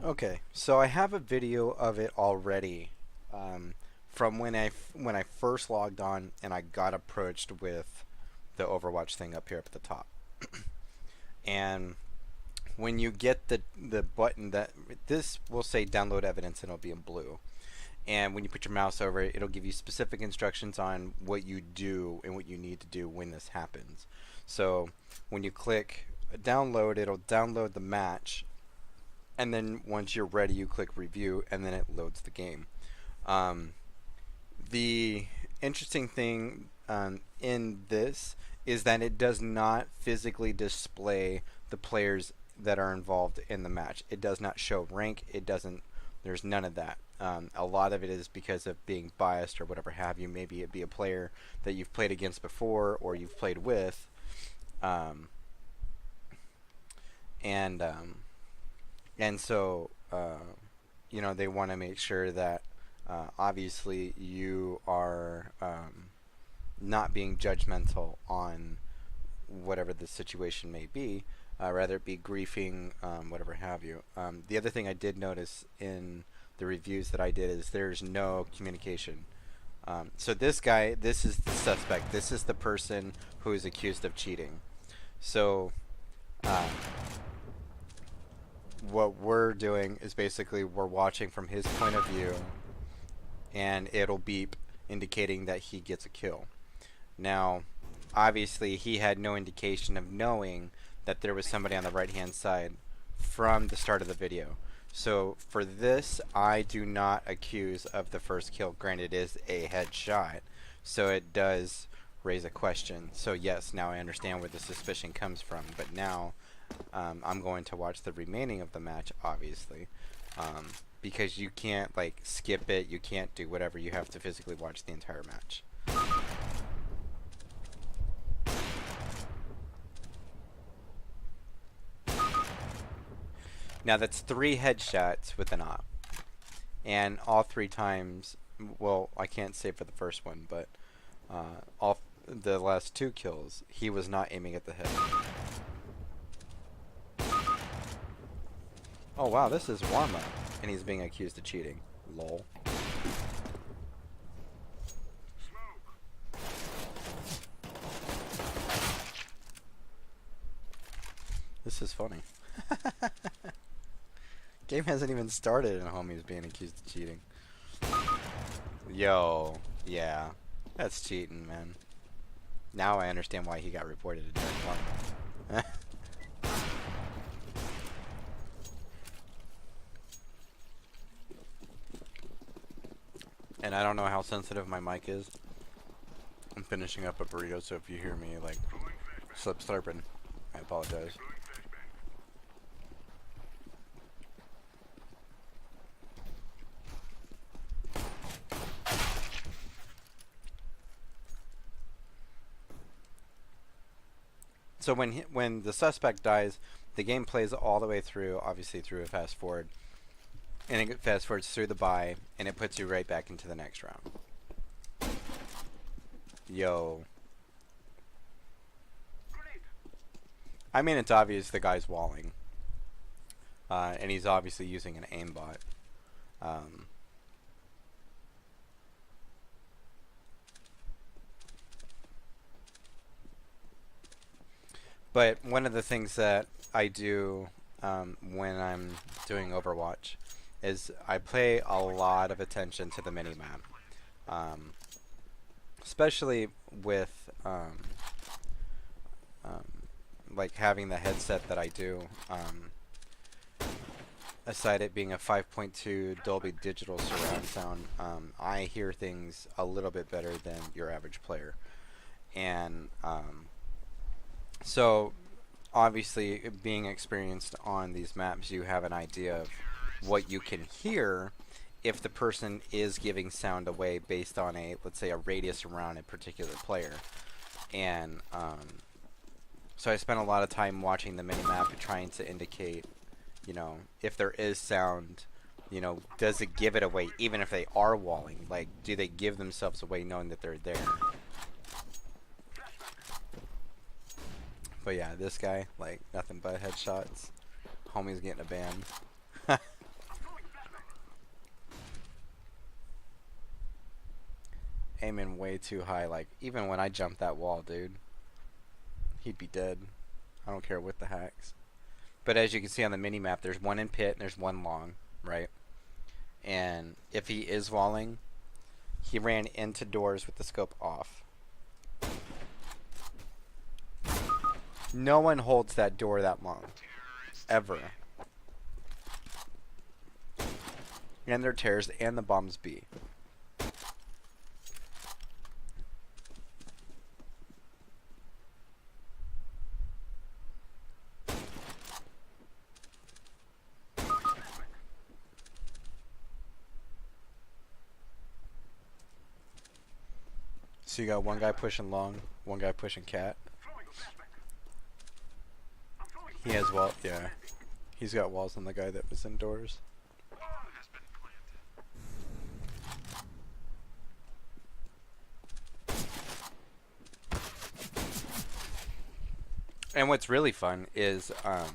Okay, so I have a video of it already, from when I first logged on and I got approached with the Overwatch thing up here up at the top. And when you get the button that this will say download evidence and it'll be in blue. And when you put your mouse over it, it'll give you specific instructions on what you do and what you need to do when this happens. So when you click download, it'll download the match, and then once you're ready, you click review, and then it loads the game. Um, the interesting thing in this is that it does not physically display the players that are involved in the match. It does not show rank. It doesn't. There's none of that. A lot of it is because of being biased or whatever have you. Maybe it be a player that you've played against before or you've played with, um, and so you know, they want to make sure that obviously you are not being judgmental on whatever the situation may be, rather it be griefing, whatever have you. The other thing I did notice in the reviews that I did is there's no communication. So this guy, this is the suspect. This is the person who is accused of cheating. So what we're doing is basically we're watching from his point of view, and it'll beep indicating that he gets a kill. Now, obviously, he had no indication of knowing that there was somebody on the right-hand side from the start of the video. So for this, I do not accuse of the first kill. Granted, it is a headshot, so it does raise a question. So yes, now I understand where the suspicion comes from, but now I'm going to watch the remaining of the match, obviously, because you can't like skip it, you can't do whatever, you have to physically watch the entire match. Now that's 3 headshots with an op, and all 3 times, well, I can't say for the first one, but all the last 2 kills, he was not aiming at the head. Oh wow, this is warm-up, and he's being accused of cheating. Lol. This is funny. Game hasn't even started and homie's being accused of cheating. Yo, yeah, that's cheating, man. Now I understand why he got reported to Jack. And I don't know how sensitive my mic is. I'm finishing up a burrito, so if you hear me like slurping, I apologize. So when the suspect dies, the game plays all the way through, obviously through a fast forward, and it fast forwards through the buy, and it puts you right back into the next round. Yo. I mean, it's obvious the guy's walling, and he's obviously using an aimbot. But one of the things that I do when I'm doing Overwatch is I pay a lot of attention to the minimap, especially with like having the headset that I do. Aside it being a 5.2 Dolby Digital surround sound, I hear things a little bit better than your average player, and so obviously being experienced on these maps, you have an idea of what you can hear if the person is giving sound away based on a, let's say, a radius around a particular player. And so I spent a lot of time watching the minimap and trying to indicate, you know, if there is sound, you know, does it give it away even if they are walling? Like, do they give themselves away knowing that they're there? But yeah, this guy, like, nothing but headshots. Homie's getting a ban. aiming way too high. Like, even when I jumped that wall, dude, he'd be dead. I don't care what the hacks. But as you can see on the mini map, there's one in pit and there's one long, right? And if he is walling, he ran into doors with the scope off. No one holds that door that long. Ever. And they're terrorists and the bombs B. So you got one guy pushing long, one guy pushing cat. He has wall, yeah. He's got walls on the guy that was indoors. And what's really fun is I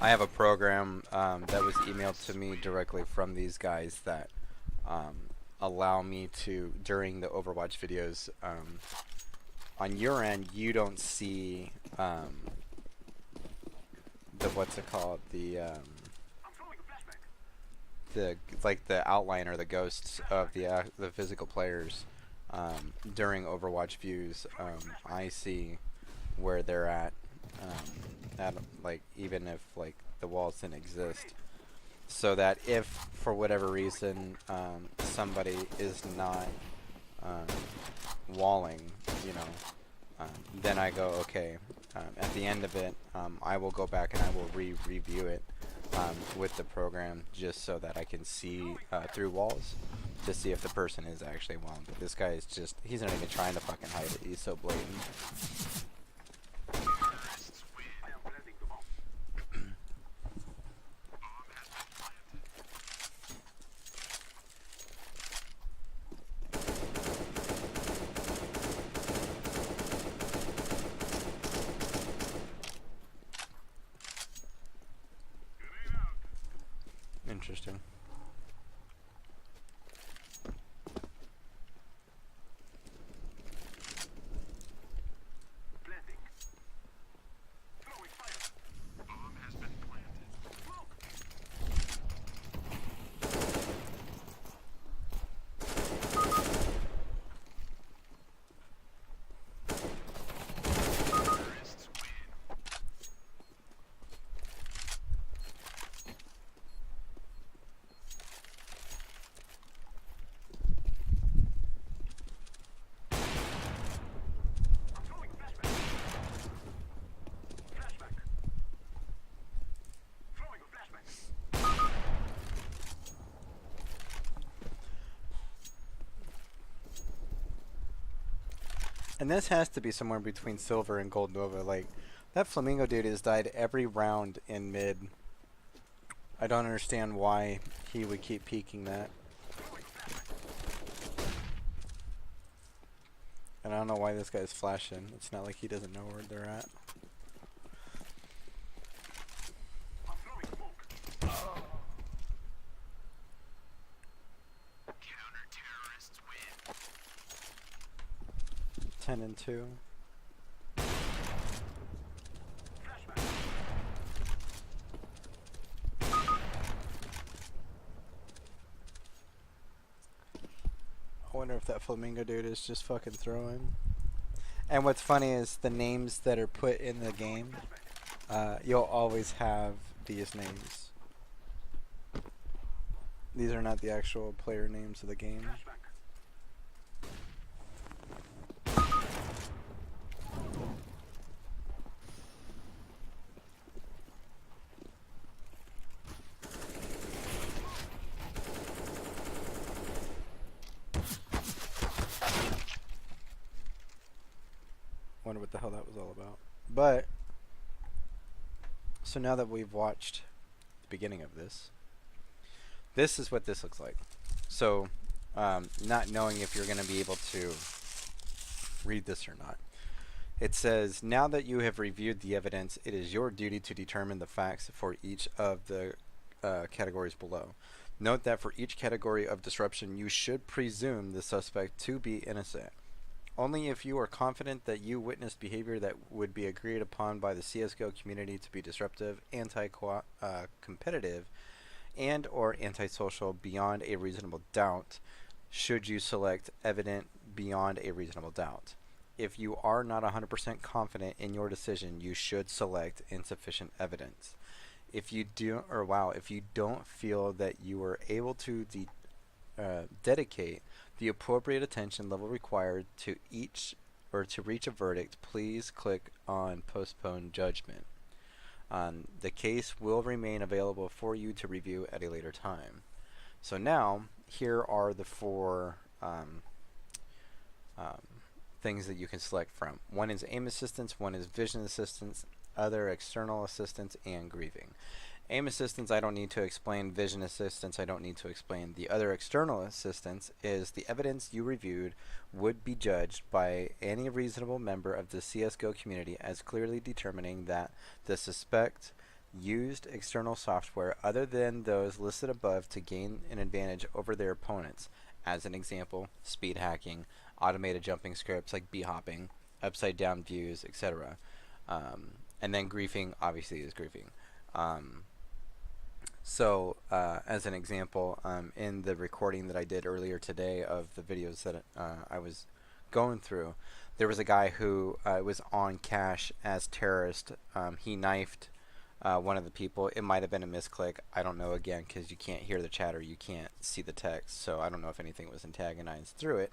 have a program that was emailed to me directly from these guys that allow me to, during the Overwatch videos, on your end, you don't see the, what's it called, the like the outline or the ghosts of the physical players during Overwatch views. I see where they're at like, even if like the walls didn't exist, so that if for whatever reason somebody is not walling, you know, then I go, okay, at the end of it, I will go back and I will review it with the program, just so that I can see through walls to see if the person is actually walling. But this guy is just, he's not even trying to fucking hide it. He's so blatant. Interesting. And this has to be somewhere between silver and gold nova. Like, that flamingo dude has died every round in mid. I don't understand why he would keep peeking that. And I don't know why this guy's flashing. It's not like he doesn't know where they're at. Counter-terrorists win. 10 and 2. I wonder if that flamingo dude is just fucking throwing. And what's funny is the names that are put in the game, you'll always have these names. These are not the actual player names of the game. Wonder what the hell that was all about. But so now that we've watched the beginning of this, this is what this looks like. So not knowing if you're going to be able to read this or not. It says, now that you have reviewed the evidence, it is your duty to determine the facts for each of the categories below. Note that for each category of disruption, you should presume the suspect to be innocent. Only if you are confident that you witnessed behavior that would be agreed upon by the CSGO community to be disruptive, anti-competitive, and or antisocial beyond a reasonable doubt, should you select evident beyond a reasonable doubt. If you are not 100% confident in your decision, you should select insufficient evidence. If you don't feel that you are able to dedicate the appropriate attention level required to each or to reach a verdict, please click on postpone judgment. The case will remain available for you to review at a later time. So now, here are the four um, things that you can select from. One is aim assistance, one is vision assistance, other external assistance, and grieving. Aim assistance I don't need to explain. Vision assistance I don't need to explain. The other external assistance is the evidence you reviewed would be judged by any reasonable member of the CSGO community as clearly determining that the suspect used external software other than those listed above to gain an advantage over their opponents. As an example, speed hacking, automated jumping scripts like b-hopping, upside down views, etc. And then griefing obviously is griefing. As an example, in the recording that I did earlier today of the videos that I was going through, there was a guy who was on cache as terrorist. He knifed one of the people. It might have been a misclick. I don't know, again, because you can't hear the chat or you can't see the text, so I don't know if anything was antagonized through it.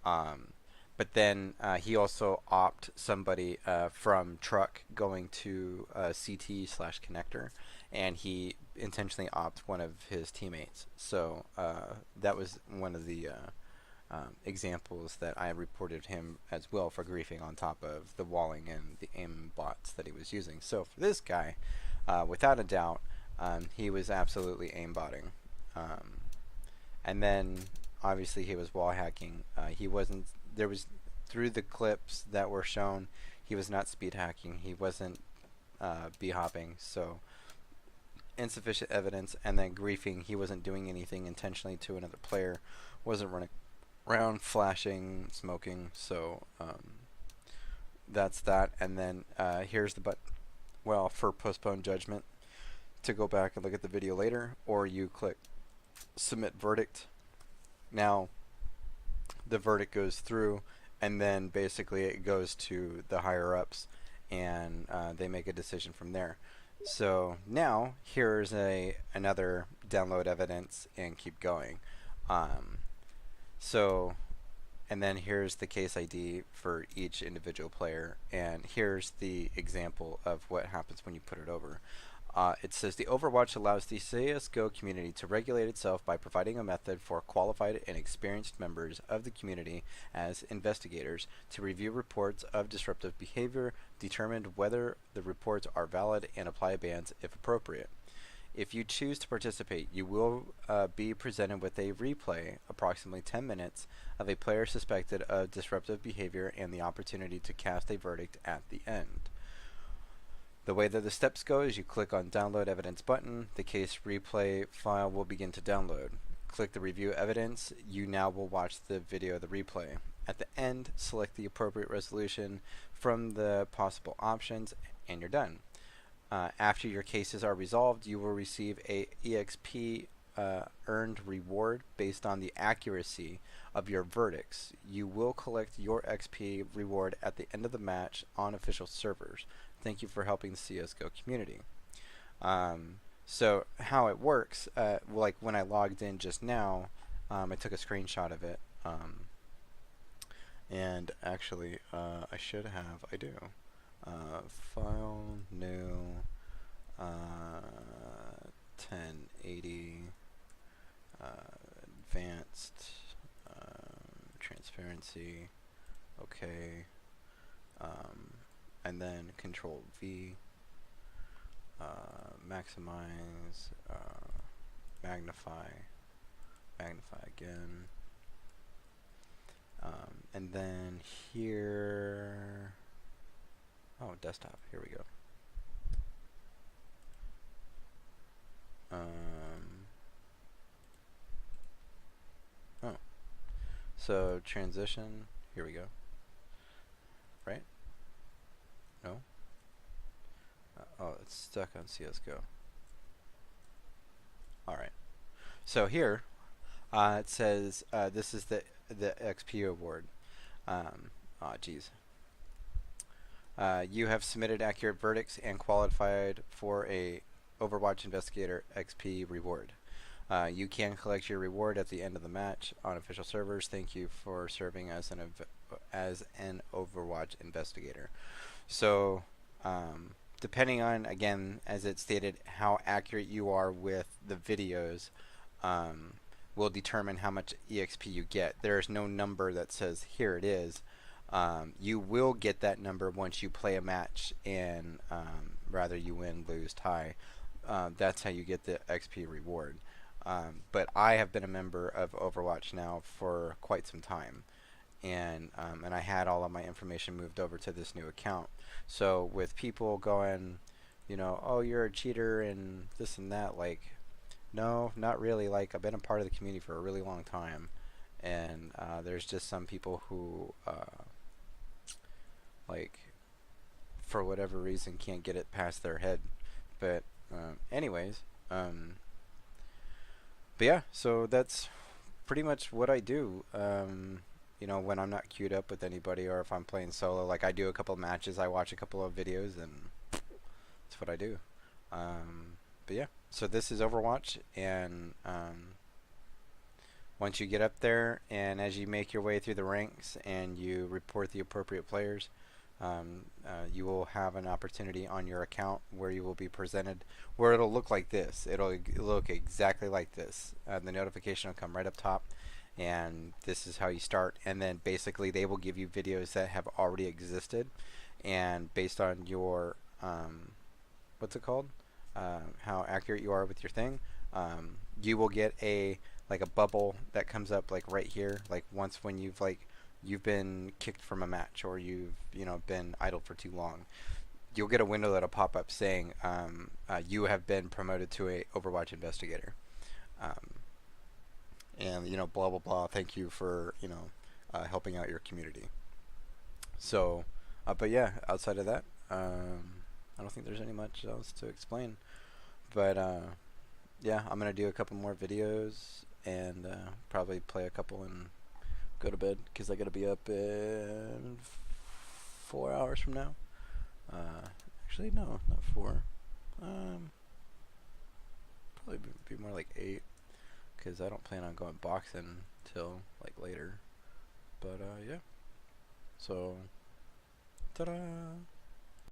But then he also opt somebody from truck going to CT/connector, and he intentionally opt one of his teammates. So that was one of the examples that I reported him as well for griefing, on top of the walling and the aim bots that he was using. So for this guy, without a doubt, he was absolutely aimbotting. And then obviously he was wall hacking. He wasn't. There was, through the clips that were shown, he was not speed hacking. He wasn't b-hopping. So insufficient evidence. And then griefing, he wasn't doing anything intentionally to another player. Wasn't running around flashing, smoking. So that's that. And then here's the for postpone judgment, to go back and look at the video later, or you click submit verdict. Now the verdict goes through, and then basically it goes to the higher ups, and they make a decision from there. So now here's another download evidence and keep going. And then here's the case ID for each individual player, and here's the example of what happens when you put it over. It says the Overwatch allows the CSGO community to regulate itself by providing a method for qualified and experienced members of the community as investigators to review reports of disruptive behavior, determine whether the reports are valid, and apply bans if appropriate. If you choose to participate, you will be presented with a replay, approximately 10 minutes, of a player suspected of disruptive behavior and the opportunity to cast a verdict at the end. The way that the steps go is you click on download evidence button, the case replay file will begin to download. Click the review evidence, you now will watch the video of the replay. At the end, select the appropriate resolution from the possible options, and you're done. After your cases are resolved, you will receive a EXP earned reward based on the accuracy of your verdicts. You will collect your XP reward at the end of the match on official servers. Thank you for helping the CSGO community. So how it works, like when I logged in just now, I took a screenshot of it. And actually, I should have, I do. File, new, 1080, advanced, transparency, okay, and then Control V, maximize, magnify again, and then here, desktop, here we go. So transition, here we go. Right? No? Oh, it's stuck on CSGO. Alright. So here, it says this is the XP award. Oh, geez. You have submitted accurate verdicts and qualified for a Overwatch Investigator XP reward. You can collect your reward at the end of the match on official servers. Thank you for serving as an Overwatch investigator. So, depending on, again, as it stated, how accurate you are with the videos, will determine how much EXP you get. There is no number that says here it is. You will get that number once you play a match and rather you win, lose, tie. That's how you get the XP reward. But I have been a member of Overwatch now for quite some time, and I had all of my information moved over to this new account. So with people going, oh, you're a cheater and this and that, like, no, not really. Like, I've been a part of the community for a really long time, and there's just some people who, like, for whatever reason, can't get it past their head. But anyways. But yeah, so that's pretty much what I do. When I'm not queued up with anybody, or if I'm playing solo, like I do a couple of matches, I watch a couple of videos, and that's what I do. But yeah, so this is Overwatch, and once you get up there, and as you make your way through the ranks, and you report the appropriate players, you will have an opportunity on your account where you will be presented, where it'll look like this. It'll look exactly like this. The notification will come right up top, and this is how you start. And then basically they will give you videos that have already existed, and based on your what's it called, how accurate you are with your thing, you will get a bubble that comes up like right here, like once when you've been kicked from a match, or you've been idle for too long. You'll get a window that'll pop up saying you have been promoted to a Overwatch investigator, and blah blah blah. Thank you for helping out your community. So, but yeah, outside of that, I don't think there's any much else to explain. But yeah, I'm gonna do a couple more videos and probably play a couple and go to bed, because I gotta be up in 4 hours from now. Actually, no, not 4. Probably be more like 8, because I don't plan on going boxing till like later. But yeah. So, ta-da!